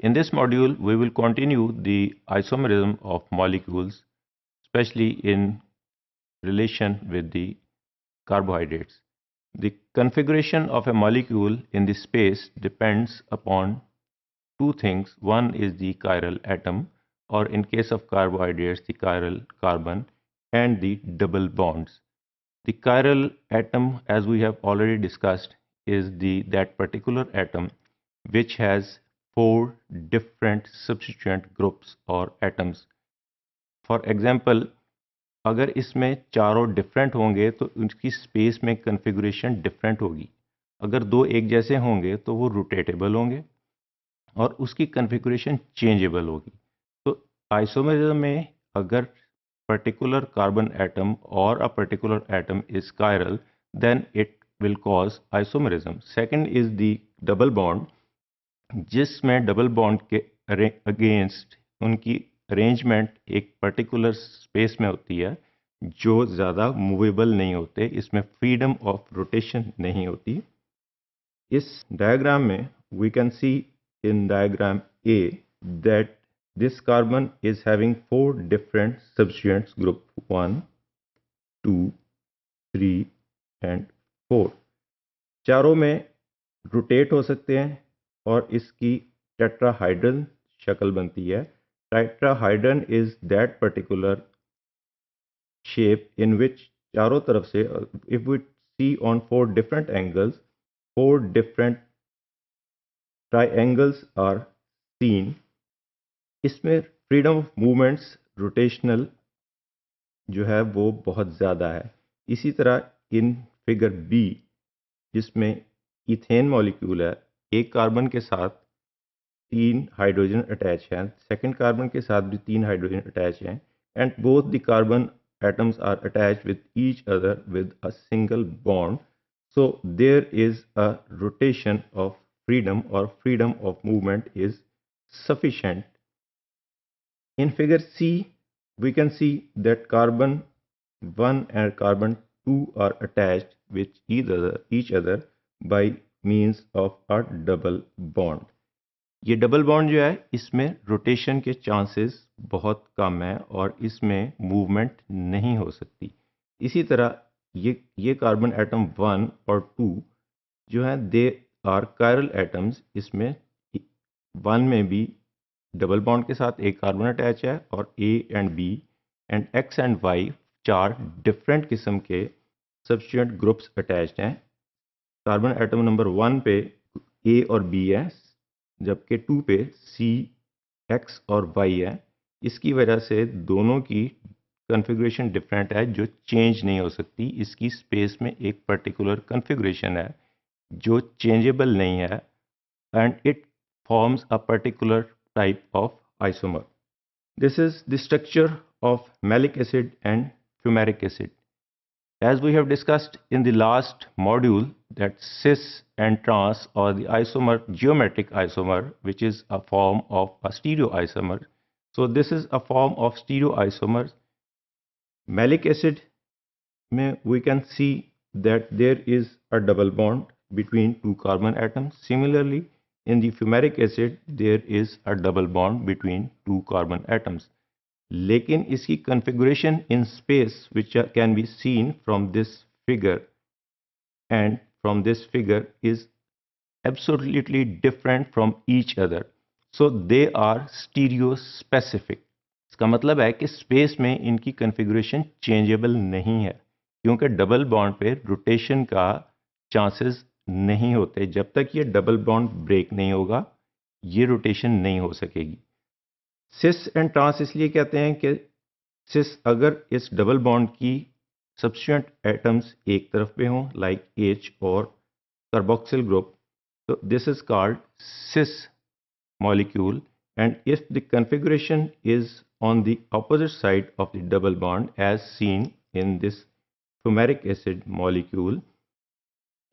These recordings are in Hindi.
In this module, we will continue the isomerism of molecules, especially in relation with the carbohydrates. The configuration of a molecule in the space depends upon two things. One is the chiral atom, or in case of carbohydrates, the chiral carbon, and the double bonds. The chiral atom, as we have already discussed, is that particular atom which has four different substituent groups or atoms. For example, अगर इसमें चारों डिफरेंट होंगे तो उनकी स्पेस में कन्फिगरेशन डिफरेंट होगी. अगर दो एक जैसे होंगे तो वो रोटेटेबल होंगे और उसकी कन्फिगरेशन चेंजेबल होगी. तो आइसोमेरिज्म में अगर particular carbon atom or a particular atom is chiral, then it will cause isomerism. Second is the double bond, जिसमें डबल बॉन्ड के अगेंस्ट उनकी अरेंजमेंट एक पर्टिकुलर स्पेस में होती है जो ज़्यादा मूवेबल नहीं होते, इसमें फ्रीडम ऑफ रोटेशन नहीं होती. इस डायग्राम में we can see in diagram A that this carbon is having four different substituents group 1, 2, 3 and 4. चारों में रोटेट हो सकते हैं और इसकी टेट्राहाइड्रल शक्ल बनती है. Tetrahedron is that particular shape in which चारों तरफ से, if we see on four different angles, four different triangles are seen. इसमें फ्रीडम ऑफ मूवमेंट्स रोटेशनल जो है वो बहुत ज़्यादा है. इसी तरह इन फिगर बी, जिसमें इथेन मॉलिक्यूल है, एक कार्बन के साथ तीन हाइड्रोजन अटैच हैं, सेकंड कार्बन के साथ भी तीन हाइड्रोजन अटैच हैं, and both the carbon atoms are attached with each other with a single bond. So there is a rotation of freedom और freedom of movement is sufficient. In figure C, we can see that carbon 1 and carbon 2 are attached with each other by means of a double bond. ये डबल बॉन्ड जो है इसमें रोटेशन के चांसेस बहुत कम है और इसमें मूवमेंट नहीं हो सकती. इसी तरह ये कार्बन एटम 1 और 2 जो है दे आर कायरल एटम्स. इसमें 1 में भी डबल बॉन्ड के साथ एक कार्बन अटैच है और A and B and X and Y चार डिफरेंट किस्म के सब्स्टिट्यूएंट ग्रुप्स अटैच्ड हैं. कार्बन एटम नंबर 1 पे ए और बी है, जबकि 2 पे सी, एक्स और वाई है. इसकी वजह से दोनों की कन्फिगरेशन डिफरेंट है जो चेंज नहीं हो सकती. इसकी स्पेस में एक पर्टिकुलर कन्फिगरेशन है जो चेंजेबल नहीं है and it forms a particular type of isomer. This is the structure of malic acid and fumaric acid. As we have discussed in the last module that cis and trans or the isomer geometric isomer, which is a form of a stereoisomer. So this is a form of stereoisomer. Malic acid mein we can see that there is a double bond between two carbon atoms. Similarly, in the fumaric acid, there is a double bond between two carbon atoms. लेकिन इसकी configuration in space, which can be seen from this figure and from this figure, is absolutely different from each other. So they are stereospecific. इसका मतलब है कि स्पेस में इनकी configuration changeable नहीं है क्योंकि डबल बॉन्ड पे रोटेशन का चांसेस नहीं होते. जब तक ये डबल बॉन्ड ब्रेक नहीं होगा ये रोटेशन नहीं हो सकेगी. सिस एंड ट्रांस इसलिए कहते हैं कि सिस अगर इस डबल बॉन्ड की सब्स्टिट्यूएंट एटम्स एक तरफ पे हों लाइक H और कार्बोक्सिल ग्रुप, तो this is called cis molecule, and if the configuration is on the opposite side of the double bond as seen in this fumaric acid molecule,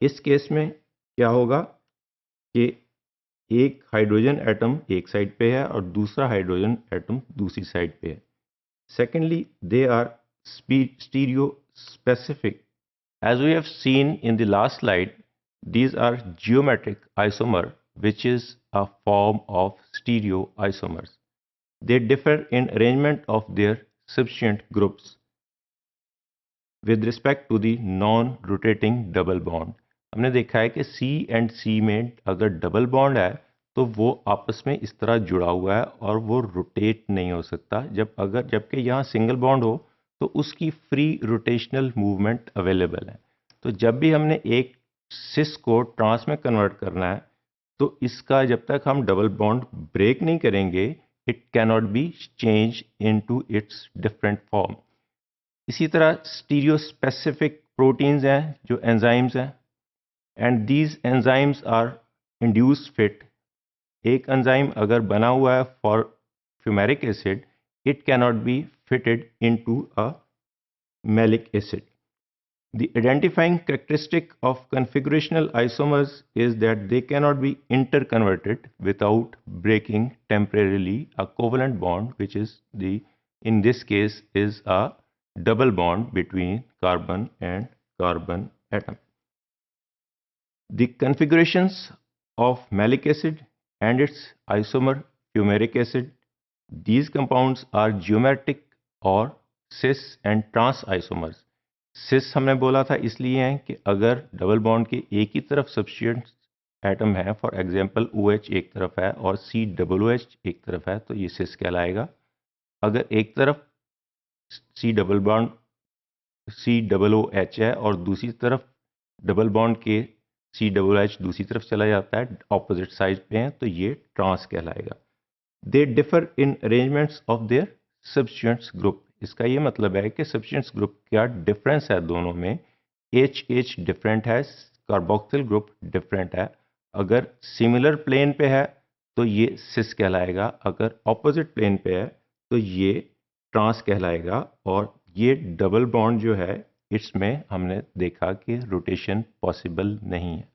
इस केस में क्या होगा कि एक हाइड्रोजन एटम एक साइड पे है और दूसरा हाइड्रोजन एटम दूसरी साइड पे है. Secondly, they are stereospecific. As we have seen in the last slide, these are geometric isomer, which is a form of stereoisomers. They differ in arrangement of their substituent groups with respect to the non-rotating double bond. हमने देखा है कि C एंड C में अगर डबल बॉन्ड है तो वो आपस में इस तरह जुड़ा हुआ है और वो रोटेट नहीं हो सकता, जबकि यहाँ सिंगल बॉन्ड हो तो उसकी फ्री रोटेशनल मूवमेंट अवेलेबल है। तो जब भी हमने एक सिस को ट्रांस में कन्वर्ट करना है तो इसका जब तक हम डबल बॉन्ड ब्रेक नहीं करेंगे it cannot be change into its different form. इसी तरह स्टीरियो स्पेसिफिक प्रोटीन्स हैं जो एंजाइम्स हैं, and these enzymes are induce fit. एक एंजाइम अगर बना हुआ है for fumaric acid it cannot be fitted into a malic acid. The identifying characteristic of configurational isomers is that they cannot be interconverted without breaking temporarily a covalent bond, which is in this case is a double bond between carbon and carbon atom. The configurations of malic acid and its isomer fumaric acid, these compounds are geometric or cis and trans isomers. सिस हमने बोला था इसलिए है कि अगर डबल बॉन्ड के एक ही तरफ सब्स्टिट्यूएंट एटम है, फॉर एग्जांपल OH एक तरफ है और COOH एक तरफ है तो ये सिस कहलाएगा। अगर एक तरफ COOH है और दूसरी तरफ डबल बॉन्ड के COOH दूसरी तरफ चला जाता है, ऑपोजिट साइड पे है, तो ये ट्रांस कहलाएगा। They differ in arrangements of their substituents group. इसका ये मतलब है कि सब्स्टिट्यूएंट्स ग्रुप क्या डिफरेंस है दोनों में। HH डिफरेंट है, कार्बोक्सिल ग्रुप डिफरेंट है। अगर सिमिलर प्लेन पे है तो ये सिस कहलाएगा, अगर ऑपोजिट प्लेन पे है तो ये ट्रांस कहलाएगा। और ये डबल बॉन्ड जो है इसमें हमने देखा कि रोटेशन पॉसिबल नहीं है।